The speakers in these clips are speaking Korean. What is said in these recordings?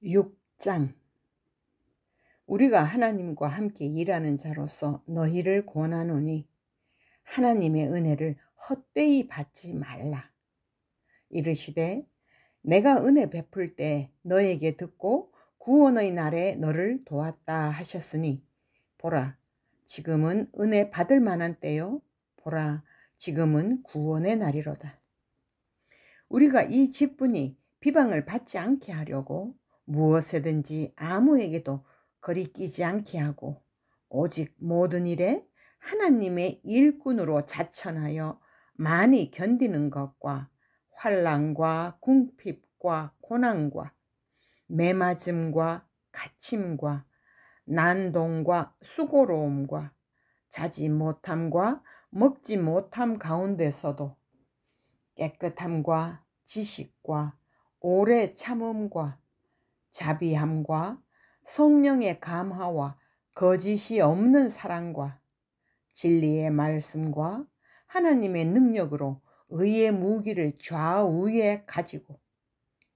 6장. 우리가 하나님과 함께 일하는 자로서 너희를 권하노니 하나님의 은혜를 헛되이 받지 말라. 이르시되 내가 은혜 베풀 때 너에게 듣고 구원의 날에 너를 도왔다 하셨으니 보라, 지금은 은혜 받을 만한 때요. 보라, 지금은 구원의 날이로다. 우리가 이 직분이 비방을 받지 않게 하려고 무엇에든지 아무에게도 거리끼지 않게 하고 오직 모든 일에 하나님의 일꾼으로 자천하여 많이 견디는 것과 환난과 궁핍과 고난과 매맞음과 갇힘과 난동과 수고로움과 자지 못함과 먹지 못함 가운데서도 깨끗함과 지식과 오래 참음과 자비함과 성령의 감화와 거짓이 없는 사랑과 진리의 말씀과 하나님의 능력으로 의의 무기를 좌우에 가지고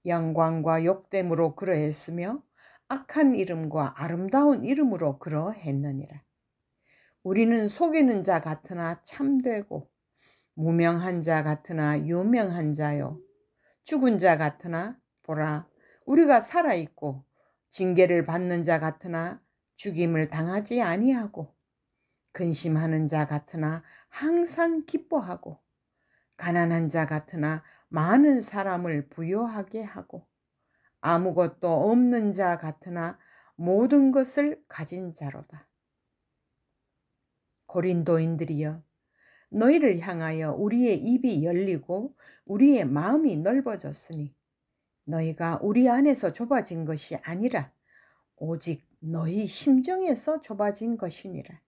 영광과 욕됨으로 그러했으며 악한 이름과 아름다운 이름으로 그러했느니라. 우리는 속이는 자 같으나 참되고 무명한 자 같으나 유명한 자요, 죽은 자 같으나 보라, 우리가 살아있고 징계를 받는 자 같으나 죽임을 당하지 아니하고 근심하는 자 같으나 항상 기뻐하고 가난한 자 같으나 많은 사람을 부요하게 하고 아무것도 없는 자 같으나 모든 것을 가진 자로다. 고린도인들이여, 너희를 향하여 우리의 입이 열리고 우리의 마음이 넓어졌으니 너희가 우리 안에서 좁아진 것이 아니라 오직 너희 심정에서 좁아진 것이니라.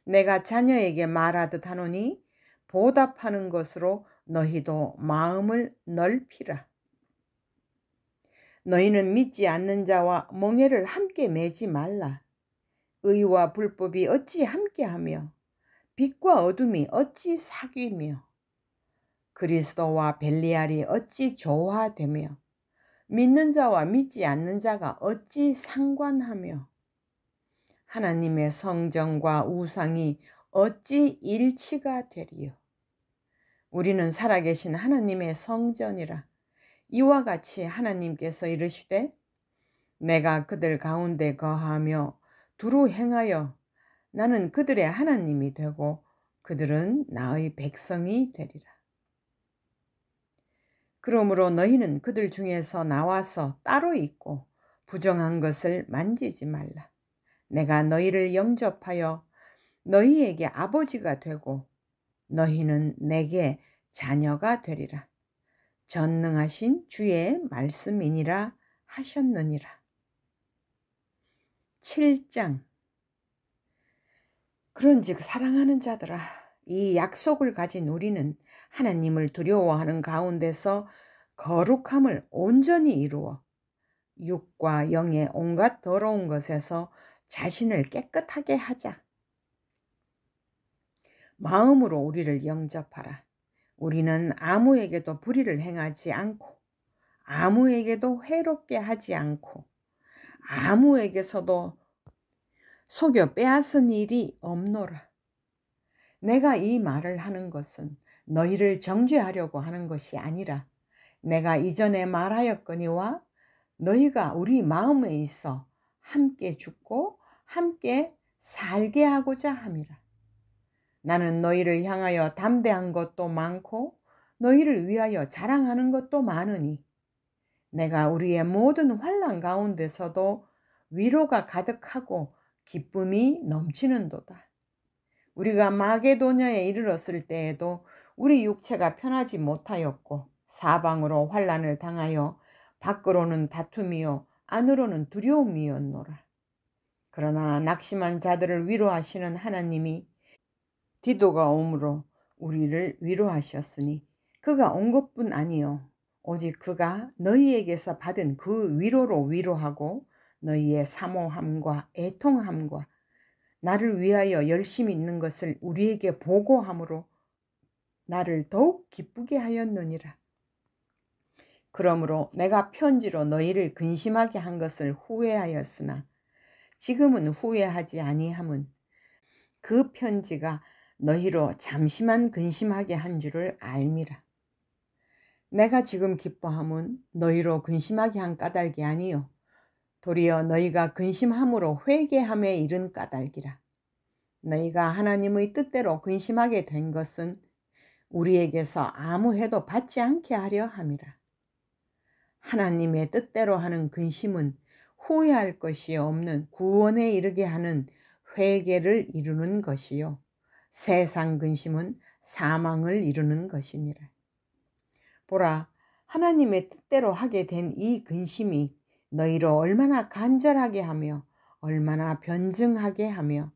내가 자녀에게 말하듯 하노니 보답하는 것으로 너희도 마음을 넓히라. 너희는 믿지 않는 자와 멍에를 함께 매지 말라. 의와 불법이 어찌 함께하며 빛과 어둠이 어찌 사귀며 그리스도와 벨리알이 어찌 조화되며 믿는 자와 믿지 않는 자가 어찌 상관하며 하나님의 성전과 우상이 어찌 일치가 되리요. 우리는 살아계신 하나님의 성전이라. 이와 같이 하나님께서 이르시되 내가 그들 가운데 거하며 두루 행하여 나는 그들의 하나님이 되고 그들은 나의 백성이 되리라. 그러므로 너희는 그들 중에서 나와서 따로 있고 부정한 것을 만지지 말라. 내가 너희를 영접하여 너희에게 아버지가 되고 너희는 내게 자녀가 되리라. 전능하신 주의 말씀이니라 하셨느니라. 7장. 그런즉 사랑하는 자들아, 이 약속을 가진 우리는 하나님을 두려워하는 가운데서 거룩함을 온전히 이루어 육과 영의 온갖 더러운 것에서 자신을 깨끗하게 하자. 마음으로 우리를 영접하라. 우리는 아무에게도 불의를 행하지 않고 아무에게도 해롭게 하지 않고 아무에게서도 속여 빼앗은 일이 없노라. 내가 이 말을 하는 것은 너희를 정죄하려고 하는 것이 아니라 내가 이전에 말하였거니와 너희가 우리 마음에 있어 함께 죽고 함께 살게 하고자 함이라. 나는 너희를 향하여 담대한 것도 많고 너희를 위하여 자랑하는 것도 많으니 내가 우리의 모든 환난 가운데서도 위로가 가득하고 기쁨이 넘치는도다. 우리가 마게도냐에 이르렀을 때에도 우리 육체가 편하지 못하였고 사방으로 환난을 당하여 밖으로는 다툼이요 안으로는 두려움이었노라. 그러나 낙심한 자들을 위로하시는 하나님이 디도가 오므로 우리를 위로하셨으니 그가 온 것뿐 아니요 오직 그가 너희에게서 받은 그 위로로 위로하고 너희의 사모함과 애통함과 나를 위하여 열심히 있는 것을 우리에게 보고함으로 나를 더욱 기쁘게 하였느니라. 그러므로 내가 편지로 너희를 근심하게 한 것을 후회하였으나 지금은 후회하지 아니함은 그 편지가 너희로 잠시만 근심하게 한 줄을 알미라. 내가 지금 기뻐함은 너희로 근심하게 한 까닭이 아니요 도리어 너희가 근심함으로 회개함에 이른 까닭이라. 너희가 하나님의 뜻대로 근심하게 된 것은 우리에게서 아무 해도 받지 않게 하려 함이라. 하나님의 뜻대로 하는 근심은 후회할 것이 없는 구원에 이르게 하는 회개를 이루는 것이요 세상 근심은 사망을 이루는 것이니라. 보라, 하나님의 뜻대로 하게 된 이 근심이 너희로 얼마나 간절하게 하며 얼마나 변증하게 하며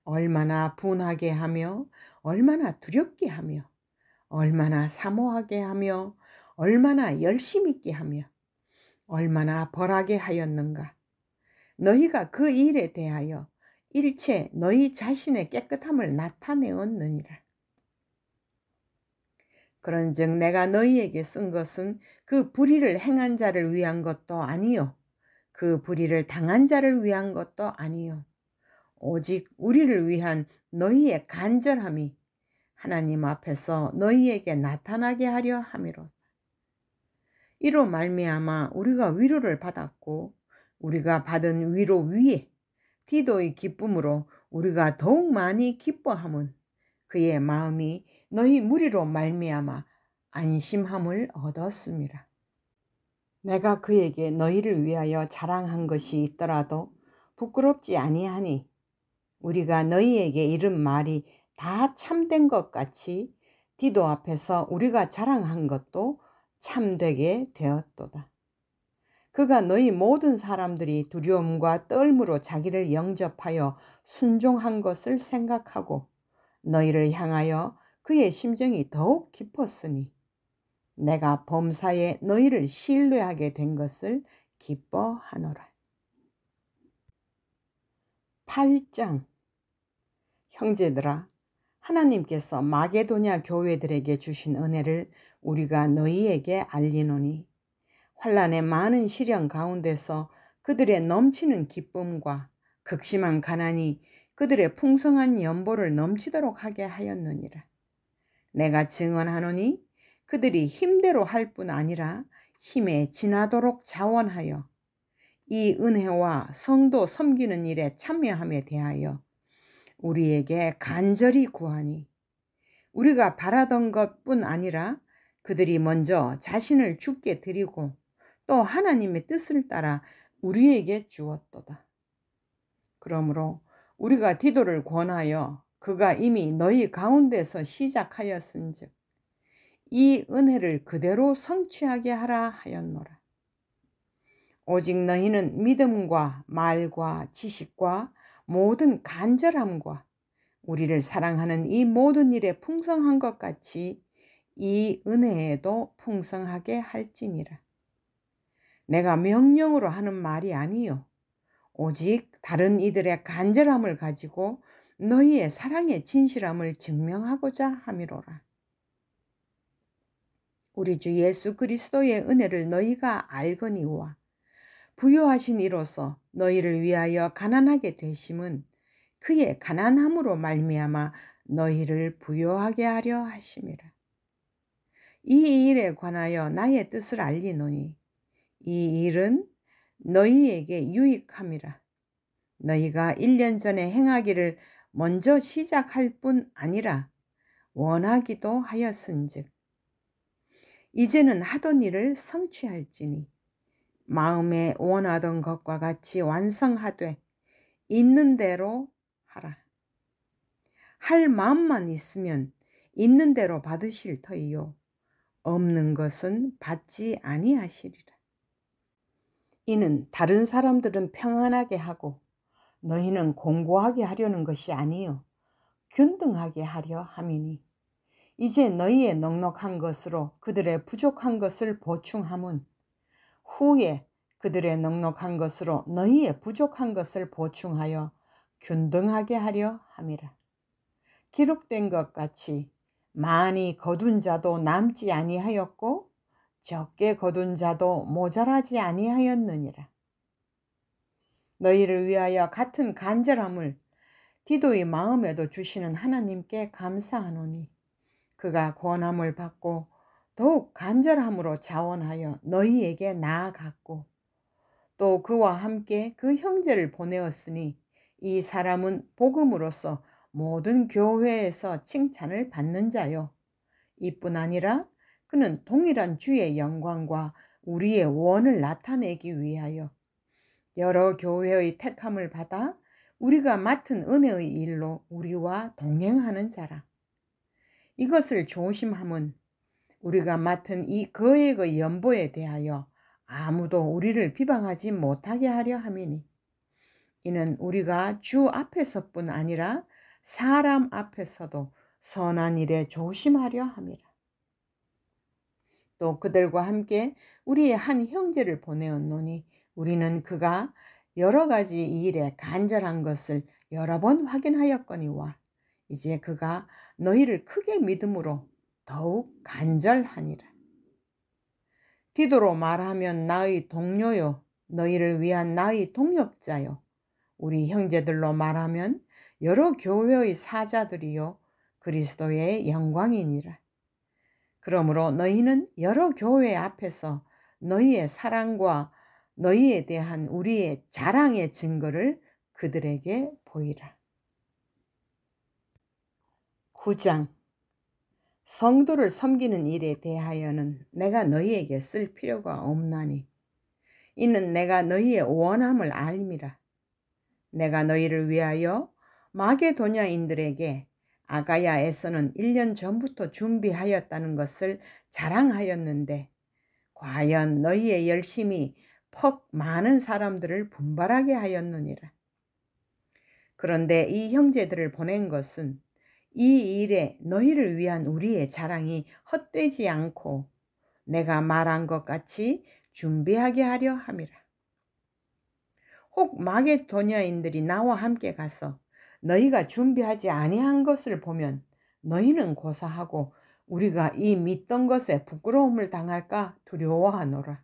얼마나 분하게 하며 얼마나 두렵게 하며 얼마나 사모하게 하며 얼마나 열심 있게 하며 얼마나 벌하게 하였는가. 너희가 그 일에 대하여 일체 너희 자신의 깨끗함을 나타내었느니라. 그런즉 내가 너희에게 쓴 것은 그 불의를 행한 자를 위한 것도 아니요 그 불의를 당한 자를 위한 것도 아니요 오직 우리를 위한 너희의 간절함이 하나님 앞에서 너희에게 나타나게 하려 함이로다. 이로 말미암아 우리가 위로를 받았고 우리가 받은 위로 위에 디도의 기쁨으로 우리가 더욱 많이 기뻐함은 그의 마음이 너희 무리로 말미암아 안심함을 얻었습니다. 내가 그에게 너희를 위하여 자랑한 것이 있더라도 부끄럽지 아니하니 우리가 너희에게 이른 말이 다 참된 것 같이 디도 앞에서 우리가 자랑한 것도 참되게 되었도다. 그가 너희 모든 사람들이 두려움과 떨므로 자기를 영접하여 순종한 것을 생각하고 너희를 향하여 그의 심정이 더욱 깊었으니 내가 범사에 너희를 신뢰하게 된 것을 기뻐하노라. 8장. 형제들아, 하나님께서 마게도냐 교회들에게 주신 은혜를 우리가 너희에게 알리노니 환난의 많은 시련 가운데서 그들의 넘치는 기쁨과 극심한 가난이 그들의 풍성한 연보를 넘치도록 하게 하였느니라. 내가 증언하노니 그들이 힘대로 할 뿐 아니라 힘에 지나도록 자원하여 이 은혜와 성도 섬기는 일에 참여함에 대하여 우리에게 간절히 구하니 우리가 바라던 것뿐 아니라 그들이 먼저 자신을 주께 드리고 또 하나님의 뜻을 따라 우리에게 주었도다. 그러므로 우리가 디도를 권하여 그가 이미 너희 가운데서 시작하였은즉 이 은혜를 그대로 성취하게 하라 하였노라. 오직 너희는 믿음과 말과 지식과 모든 간절함과 우리를 사랑하는 이 모든 일에 풍성한 것 같이 이 은혜에도 풍성하게 할지니라. 내가 명령으로 하는 말이 아니요 오직 다른 이들의 간절함을 가지고 너희의 사랑의 진실함을 증명하고자 함이로라. 우리 주 예수 그리스도의 은혜를 너희가 알거니와 부요하신 이로서 너희를 위하여 가난하게 되심은 그의 가난함으로 말미암아 너희를 부요하게 하려 하심이라. 이 일에 관하여 나의 뜻을 알리노니 이 일은 너희에게 유익함이라. 너희가 1년 전에 행하기를 먼저 시작할 뿐 아니라 원하기도 하였은즉 이제는 하던 일을 성취할지니 마음에 원하던 것과 같이 완성하되 있는 대로 하라. 할 마음만 있으면 있는 대로 받으실 터이요 없는 것은 받지 아니하시리라. 이는 다른 사람들은 평안하게 하고 너희는 공고하게 하려는 것이 아니요 균등하게 하려 함이니 이제 너희의 넉넉한 것으로 그들의 부족한 것을 보충함은 후에 그들의 넉넉한 것으로 너희의 부족한 것을 보충하여 균등하게 하려 함이라. 기록된 것 같이 많이 거둔 자도 남지 아니하였고 적게 거둔 자도 모자라지 아니하였느니라. 너희를 위하여 같은 간절함을 디도의 마음에도 주시는 하나님께 감사하노니 그가 권함을 받고 더욱 간절함으로 자원하여 너희에게 나아갔고 또 그와 함께 그 형제를 보내었으니 이 사람은 복음으로써 모든 교회에서 칭찬을 받는 자요. 이뿐 아니라 그는 동일한 주의 영광과 우리의 원을 나타내기 위하여 여러 교회의 택함을 받아 우리가 맡은 은혜의 일로 우리와 동행하는 자라. 이것을 조심함은 우리가 맡은 이 거액의 연보에 대하여 아무도 우리를 비방하지 못하게 하려 함이니 이는 우리가 주 앞에서뿐 아니라 사람 앞에서도 선한 일에 조심하려 함이라. 또 그들과 함께 우리의 한 형제를 보내었노니 우리는 그가 여러 가지 일에 간절한 것을 여러 번 확인하였거니와 이제 그가 너희를 크게 믿음으로 더욱 간절하니라. 디도로 말하면 나의 동료요 너희를 위한 나의 동역자요 우리 형제들로 말하면 여러 교회의 사자들이요 그리스도의 영광이니라. 그러므로 너희는 여러 교회 앞에서 너희의 사랑과 너희에 대한 우리의 자랑의 증거를 그들에게 보이라. 9장 성도를 섬기는 일에 대하여는 내가 너희에게 쓸 필요가 없나니 이는 내가 너희의 원함을 알미라. 내가 너희를 위하여 마게도냐인들에게 아가야에서는 1년 전부터 준비하였다는 것을 자랑하였는데 과연 너희의 열심이 퍽 많은 사람들을 분발하게 하였느니라. 그런데 이 형제들을 보낸 것은 이 일에 너희를 위한 우리의 자랑이 헛되지 않고 내가 말한 것 같이 준비하게 하려 함이라. 혹 마게도냐인들이 나와 함께 가서 너희가 준비하지 아니한 것을 보면 너희는 고사하고 우리가 이 믿던 것에 부끄러움을 당할까 두려워하노라.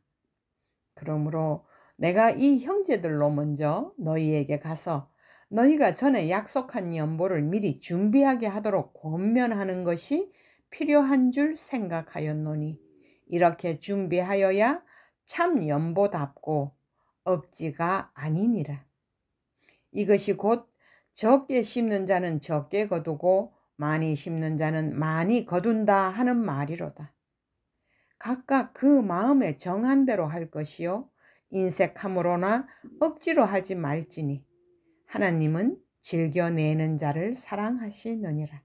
그러므로 내가 이 형제들로 먼저 너희에게 가서 너희가 전에 약속한 연보를 미리 준비하게 하도록 권면하는 것이 필요한 줄 생각하였노니 이렇게 준비하여야 참 연보답고 억지가 아니니라. 이것이 곧 적게 심는 자는 적게 거두고 많이 심는 자는 많이 거둔다 하는 말이로다. 각각 그 마음에 정한 대로 할 것이요 인색함으로나 억지로 하지 말지니 하나님은 즐겨내는 자를 사랑하시느니라.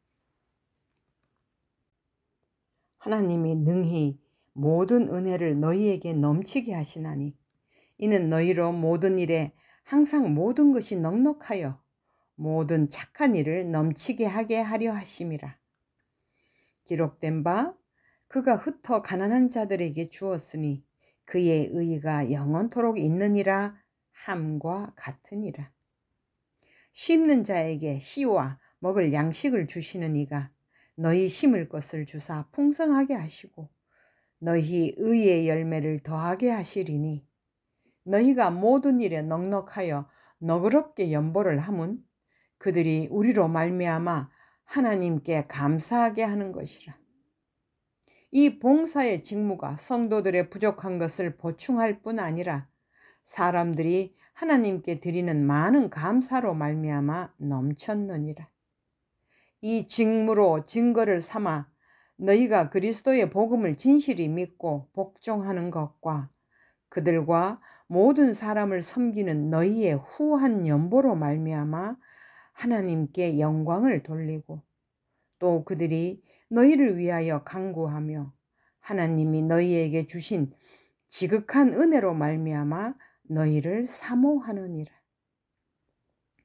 하나님이 능히 모든 은혜를 너희에게 넘치게 하시나니 이는 너희로 모든 일에 항상 모든 것이 넉넉하여 모든 착한 일을 넘치게 하게 하려 하심이라. 기록된 바 그가 흩어 가난한 자들에게 주었으니 그의 의가 영원토록 있느니라 함과 같으니라. 심는 자에게 씨와 먹을 양식을 주시는 이가 너희 심을 것을 주사 풍성하게 하시고 너희 의의 열매를 더하게 하시리니 너희가 모든 일에 넉넉하여 너그럽게 연보를 함은 그들이 우리로 말미암아 하나님께 감사하게 하는 것이라. 이 봉사의 직무가 성도들의 부족한 것을 보충할 뿐 아니라 사람들이 하나님께 드리는 많은 감사로 말미암아 넘쳤느니라. 이 직무로 증거를 삼아 너희가 그리스도의 복음을 진실히 믿고 복종하는 것과 그들과 모든 사람을 섬기는 너희의 후한 연보로 말미암아 하나님께 영광을 돌리고 또 그들이 너희를 위하여 간구하며 하나님이 너희에게 주신 지극한 은혜로 말미암아 너희를 사모하느니라.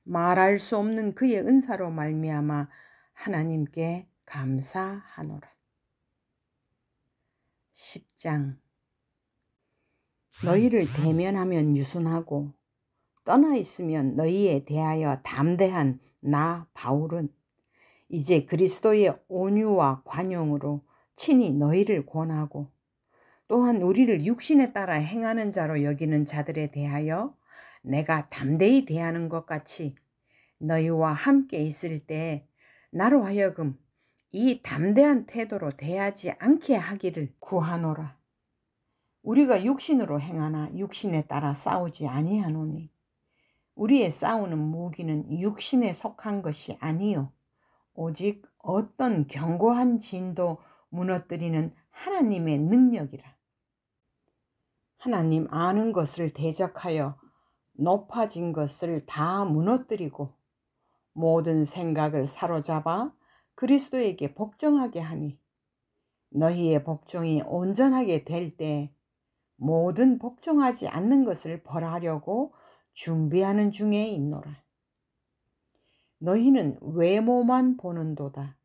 말할 수 없는 그의 은사로 말미암아 하나님께 감사하노라. 10장 너희를 대면하면 유순하고 떠나 있으면 너희에 대하여 담대한 나 바울은 이제 그리스도의 온유와 관용으로 친히 너희를 권하고 또한 우리를 육신에 따라 행하는 자로 여기는 자들에 대하여 내가 담대히 대하는 것 같이 너희와 함께 있을 때 나로 하여금 이 담대한 태도로 대하지 않게 하기를 구하노라. 우리가 육신으로 행하나 육신에 따라 싸우지 아니하노니 우리의 싸우는 무기는 육신에 속한 것이 아니요 오직 어떤 견고한 진도 무너뜨리는 하나님의 능력이라. 하나님 아는 것을 대적하여 높아진 것을 다 무너뜨리고 모든 생각을 사로잡아 그리스도에게 복종하게 하니 너희의 복종이 온전하게 될 때 모든 복종하지 않는 것을 벌하려고 준비하는 중에 있노라. 너희는 외모만 보는도다.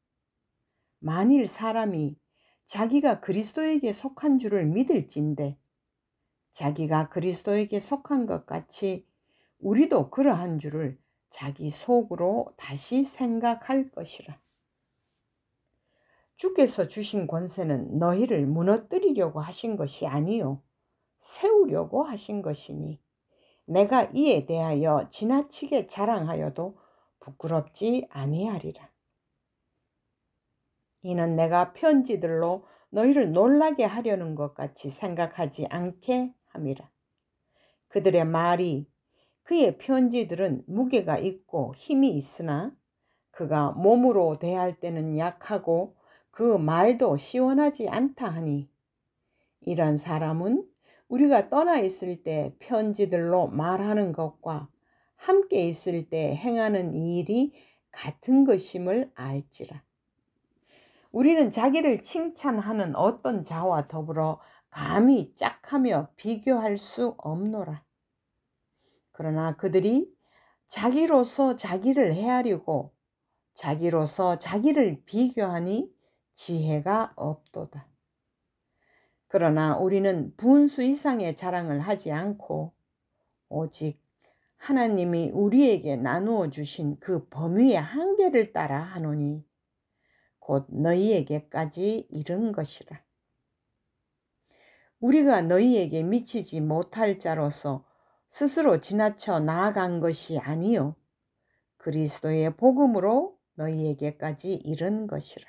만일 사람이 자기가 그리스도에게 속한 줄을 믿을진대 자기가 그리스도에게 속한 것 같이 우리도 그러한 줄을 자기 속으로 다시 생각할 것이라. 주께서 주신 권세는 너희를 무너뜨리려고 하신 것이 아니요 세우려고 하신 것이니 내가 이에 대하여 지나치게 자랑하여도 부끄럽지 아니하리라. 이는 내가 편지들로 너희를 놀라게 하려는 것 같이 생각하지 않게 함이라. 그들의 말이 그의 편지들은 무게가 있고 힘이 있으나 그가 몸으로 대할 때는 약하고 그 말도 시원하지 않다 하니 이런 사람은 우리가 떠나 있을 때 편지들로 말하는 것과 함께 있을 때 행하는 일이 같은 것임을 알지라. 우리는 자기를 칭찬하는 어떤 자와 더불어 감히 짝하며 비교할 수 없노라. 그러나 그들이 자기로서 자기를 헤아리고 자기로서 자기를 비교하니 지혜가 없도다. 그러나 우리는 분수 이상의 자랑을 하지 않고 오직 하나님이 우리에게 나누어 주신 그 범위의 한계를 따라 하노니 곧 너희에게까지 이른 것이라. 우리가 너희에게 미치지 못할 자로서 스스로 지나쳐 나아간 것이 아니요 그리스도의 복음으로 너희에게까지 이른 것이라.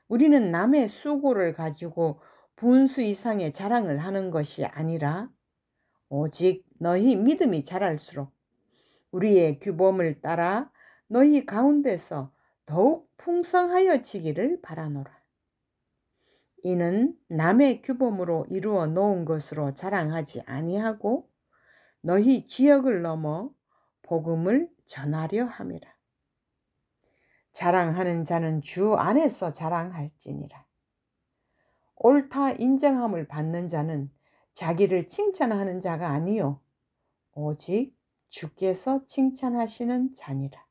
우리는 남의 수고를 가지고 분수 이상의 자랑을 하는 것이 아니라 오직 너희 믿음이 자랄수록 우리의 규범을 따라 너희 가운데서 더욱 풍성하여지기를 바라노라. 이는 남의 규범으로 이루어 놓은 것으로 자랑하지 아니하고 너희 지역을 넘어 복음을 전하려 함이라. 자랑하는 자는 주 안에서 자랑할지니라. 옳다 인정함을 받는 자는 자기를 칭찬하는 자가 아니요 오직 주께서 칭찬하시는 자니라.